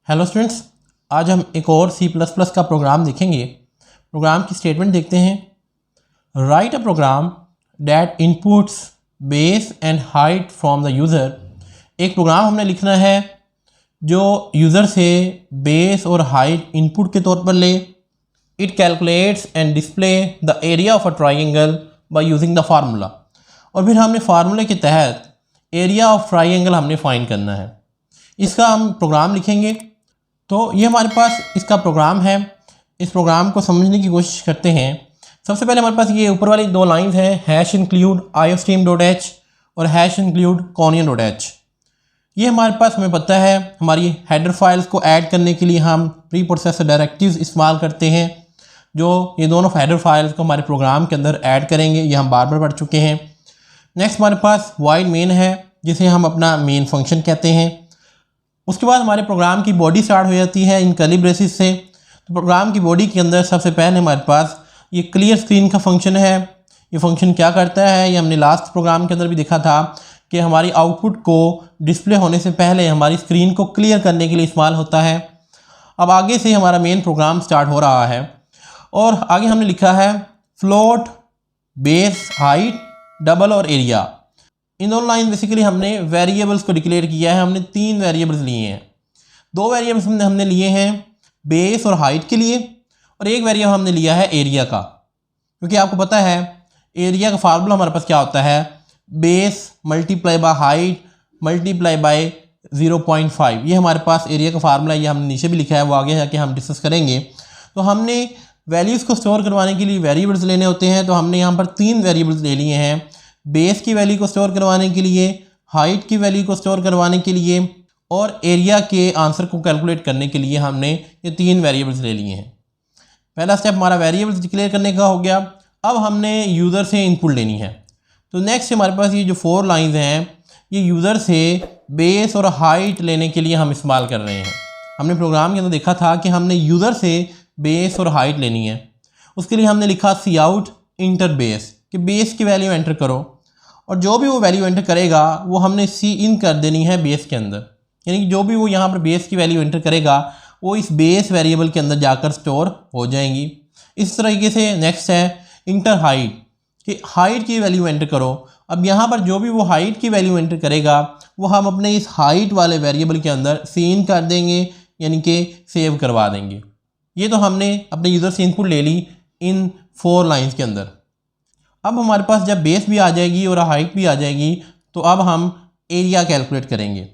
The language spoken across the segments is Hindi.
हेलो स्टूडेंट्स, आज हम एक और C++ का प्रोग्राम देखेंगे। प्रोग्राम की स्टेटमेंट देखते हैं। Write a program that inputs base and height from the user. एक प्रोग्राम हमने लिखना है जो यूज़र से बेस और हाइट इनपुट के तौर पर ले। It calculates and display the area of a triangle by using the formula. और फिर हमने फार्मूले के तहत एरिया ऑफ ट्राइंगल हमने फाइंड करना है। इसका हम प्रोग्राम लिखेंगे। तो ये हमारे पास इसका प्रोग्राम है। इस प्रोग्राम को समझने की कोशिश करते हैं। सबसे पहले हमारे पास ये ऊपर वाली दो लाइंस हैं, हैश इंक्लूड iostream.h और हैश इंक्लूड conion.h। ये हमारे पास हमें पता है हमारी हेडर फाइल्स को ऐड करने के लिए हम प्री प्रोसेसर डायरेक्टिव्स इस्तेमाल करते हैं, जो ये दोनों हेडर फाइल्स को हमारे प्रोग्राम के अंदर ऐड करेंगे। ये हम बार बार पढ़ चुके हैं। नेक्स्ट हमारे पास वाइड मेन है, जिसे हम अपना मेन फंक्शन कहते हैं। उसके बाद हमारे प्रोग्राम की बॉडी स्टार्ट हो जाती है इन कर्ली ब्रेसेस से। तो प्रोग्राम की बॉडी के अंदर सबसे पहले हमारे पास ये क्लियर स्क्रीन का फंक्शन है। ये फंक्शन क्या करता है, ये हमने लास्ट प्रोग्राम के अंदर भी देखा था कि हमारी आउटपुट को डिस्प्ले होने से पहले हमारी स्क्रीन को क्लियर करने के लिए इस्तेमाल होता है। अब आगे से हमारा मेन प्रोग्राम स्टार्ट हो रहा है और आगे हमने लिखा है फ्लोट, बेस, हाइट, डबल और एरिया। इन दोनों लाइन बेसिकली हमने वेरिएबल्स को डिक्लेयर किया है। हमने 3 वेरिएबल्स लिए हैं। 2 वेरिएबल्स हमने लिए हैं बेस और हाइट के लिए, और एक वेरिएबल हमने लिया है एरिया का, क्योंकि आपको पता है एरिया का फार्मूला हमारे पास क्या होता है, base multiply by height multiply by 0.5। ये हमारे पास एरिया का फार्मूला, ये हमने नीचे भी लिखा है, वो आगे जाके हम डिस्कस करेंगे। तो हमने वैल्यूज़ को स्टोर करवाने के लिए वेरिएबल्स लेने होते हैं। तो हमने यहाँ पर 3 वेरिएबल्स ले लिए हैं, बेस की वैल्यू को स्टोर करवाने के लिए, हाइट की वैल्यू को स्टोर करवाने के लिए और एरिया के आंसर को कैलकुलेट करने के लिए हमने ये 3 वेरिएबल्स ले लिए हैं। पहला स्टेप हमारा वेरिएबल्स डिक्लेयर करने का हो गया। अब हमने यूज़र से इनपुट लेनी है। तो नेक्स्ट हमारे पास ये जो 4 लाइंस हैं, ये यूज़र से बेस और हाइट लेने के लिए हम इस्तेमाल कर रहे हैं। हमने प्रोग्राम के अंदर देखा था कि हमने यूज़र से बेस और हाइट लेनी है। उसके लिए हमने लिखा सी आउट इंटर बेस, कि बेस की वैल्यू एंटर करो, और जो भी वो वैल्यू एंटर करेगा वो हमने सी इन कर देनी है बेस के अंदर। यानी कि जो भी वो यहाँ पर बेस की वैल्यू एंटर करेगा वो इस बेस वेरिएबल के अंदर जाकर स्टोर हो जाएंगी। इस तरीके से नेक्स्ट है इंटर हाइट, कि हाइट की वैल्यू एंटर करो। अब यहाँ पर जो भी वो हाइट की वैल्यू एंटर करेगा वो हम अपने इस हाइट वाले वेरिएबल के अंदर सी इन कर देंगे, यानी कि सेव करवा देंगे। ये तो हमने अपने यूज़र से इनपुट ले ली इन 4 लाइन्स के अंदर। अब हमारे पास जब बेस भी आ जाएगी और हाइट भी आ जाएगी, तो अब हम एरिया कैलकुलेट करेंगे।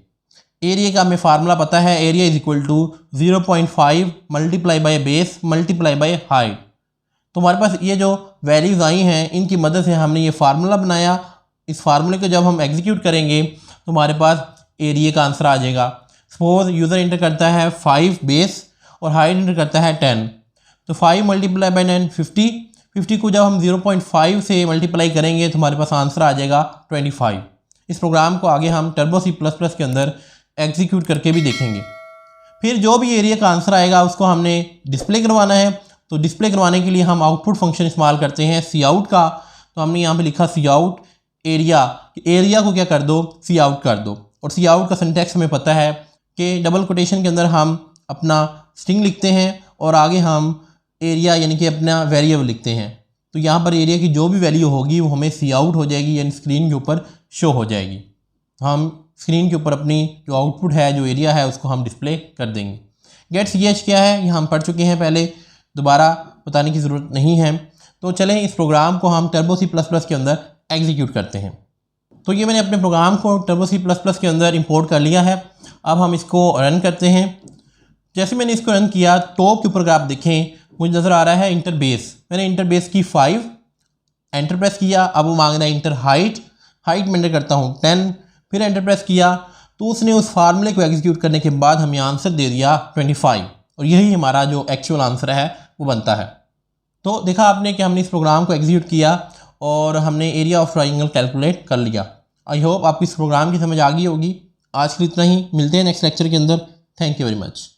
एरिया का हमें फार्मूला पता है, area is equal to 0.5 multiply by base multiply by height. तो हमारे पास ये जो वैल्यूज़ आई हैं, इनकी मदद से हमने ये फार्मूला बनाया। इस फार्मूले को जब हम एग्जीक्यूट करेंगे तो हमारे पास एरिया का आंसर आ जाएगा। सपोज यूज़र इंटर करता है 5 बेस और हाइट इंटर करता है 10, तो 5 मल्टीप्लाई बाय 10 50 को जब हम 0.5 से मल्टीप्लाई करेंगे तो हमारे पास आंसर आ जाएगा 25। इस प्रोग्राम को आगे हम टर्बो C++ के अंदर एग्जीक्यूट करके भी देखेंगे। फिर जो भी एरिया का आंसर आएगा उसको हमने डिस्प्ले करवाना है। तो डिस्प्ले करवाने के लिए हम आउटपुट फंक्शन इस्तेमाल करते हैं सी आउट का। तो हमने यहाँ पे लिखा सी आउट एरिया, एरिया को क्या कर दो, सी आउट कर दो। और सी आउट का सिंटैक्स हमें पता है कि डबल कोटेशन के अंदर हम अपना स्ट्रिंग लिखते हैं और आगे हम एरिया यानी कि अपना वेरिएबल लिखते हैं। तो यहाँ पर एरिया की जो भी वैल्यू होगी वो हमें सी आउट हो जाएगी, यानी स्क्रीन के ऊपर शो हो जाएगी। हम स्क्रीन के ऊपर अपनी जो आउटपुट है, जो एरिया है, उसको हम डिस्प्ले कर देंगे। गेट ch क्या है, ये हम पढ़ चुके हैं पहले, दोबारा बताने की ज़रूरत नहीं है। तो चलें इस प्रोग्राम को हम टर्बो C++ के अंदर एग्जीक्यूट करते हैं। तो ये मैंने अपने प्रोग्राम को टर्बो C++ के अंदर इम्पोर्ट कर लिया है। अब हम इसको रन करते हैं। जैसे मैंने इसको रन किया, टॉप के ऊपर अगर आप देखें मुझे नज़र आ रहा है इंटर बेस। मैंने इंटर बेस की 5, एंटर प्रेस किया। अब वो मांग रहा है इंटर हाइट, हाइट में एंटर करता हूँ 10, फिर एंटर प्रेस किया। तो उसने उस फार्मूले को एग्जीक्यूट करने के बाद हमें आंसर दे दिया 25, और यही हमारा जो एक्चुअल आंसर है वो बनता है। तो देखा आपने कि हमने इस प्रोग्राम को एग्जीक्यूट किया और हमने एरिया ऑफ ट्राइंगल कैलकुलेट कर लिया। आई होप आपको इस प्रोग्राम की समझ आ गई होगी। आज के लिए इतना ही, मिलते हैं नेक्स्ट लेक्चर के अंदर। Thank you very much.